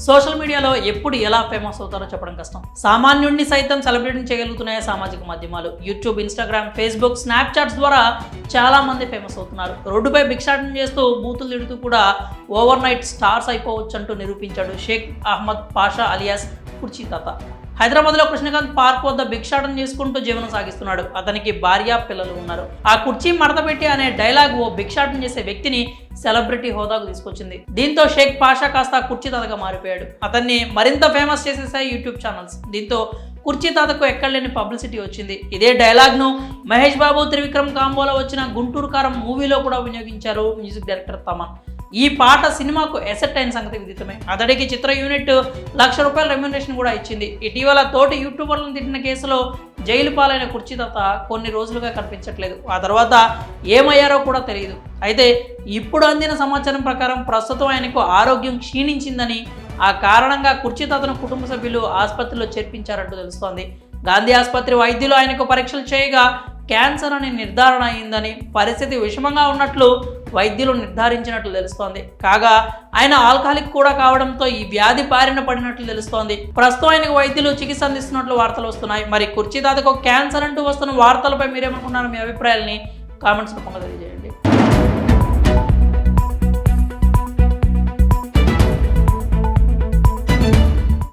Social మీడియాలో ఎప్పుడు ఎలా ఫేమస్ అవుతారో చెప్పడం కష్టం. సామాన్యుడిని సైతం సెలబ్రేటింగ్ చేయగలుగుతున్నాయి సామాజిక మాధ్యమాలు. యూట్యూబ్, ఇన్స్టాగ్రామ్, ఫేస్బుక్, స్నాప్చాట్స్ ద్వారా చాలా మంది ఫేమస్ అవుతున్నారు. రోడ్డుపై భిక్షాటన చేస్తూ బూతులు తిడుతూ కూడా ఓవర్ నైట్ స్టార్స్ అయిపోవచ్చు అంటూ నిరూపించాడు షేక్ అహ్మద్ పాషా అలియాస్ కుర్చీ తాత. హైదరాబాద్లో కృష్ణకాంత్ పార్క్ వద్ద భిక్షాటన చేసుకుంటూ జీవనం సాగిస్తున్నాడు. అతనికి భార్య, పిల్లలు ఉన్నారు. ఆ కుర్చీ మడతపెట్టి అనే డైలాగ్ ఓ భిక్షాటన చేసే వ్యక్తిని సెలబ్రిటీ హోదాకు తీసుకొచ్చింది. దీంతో షేక్ పాషా కాస్త కుర్చీ తాతగా మారిపోయాడు. అతన్ని మరింత ఫేమస్ చేసేసాయి యూట్యూబ్ ఛానల్స్. దీంతో కుర్చీ తాతకు ఎక్కడలేని పబ్లిసిటీ వచ్చింది. ఇదే డైలాగ్ను మహేష్ బాబు, త్రివిక్రమ్ కాంబోలో వచ్చిన గుంటూరు కారం మూవీలో కూడా వినియోగించారు మ్యూజిక్ డైరెక్టర్ తమన్. ఈ పాట సినిమాకు ఎసెట్ అయిన సంగతి విదితమే. అతడికి చిత్ర యూనిట్ ₹1,00,000 రెమ్యూనరేషన్ కూడా ఇచ్చింది. ఇటీవల తోటి యూట్యూబర్లను తిట్టిన కేసులో జైలు పాలైన కుర్చీ తాత కొన్ని రోజులుగా కనిపించట్లేదు. ఆ తర్వాత ఏమయ్యారో కూడా తెలియదు. అయితే ఇప్పుడు అందిన సమాచారం ప్రకారం ప్రస్తుతం ఆయనకు ఆరోగ్యం క్షీణించిందని, ఆ కారణంగా కుర్చీ తాతను కుటుంబ సభ్యులు ఆసుపత్రిలో చేర్పించారంటూ తెలుస్తోంది. గాంధీ ఆసుపత్రి వైద్యులు ఆయనకు పరీక్షలు చేయగా క్యాన్సర్ అని నిర్ధారణ అయిందని, పరిస్థితి విషమంగా ఉన్నట్లు వైద్యులు నిర్ధారించినట్లు తెలుస్తోంది. కాగా ఆయన ఆల్కహాలిక్ కూడా కావడంతో ఈ వ్యాధి బారిన పడినట్లు తెలుస్తోంది. ప్రస్తుతం ఆయనకు వైద్యులు చికిత్స అందిస్తున్నట్లు వార్తలు వస్తున్నాయి. మరి కుర్చీ తాతకు క్యాన్సర్ అంటూ వస్తున్న వార్తలపై మీరేమనుకున్నారు? మీ అభిప్రాయాలని కామెంట్స్ రూపంలో తెలియజేయండి.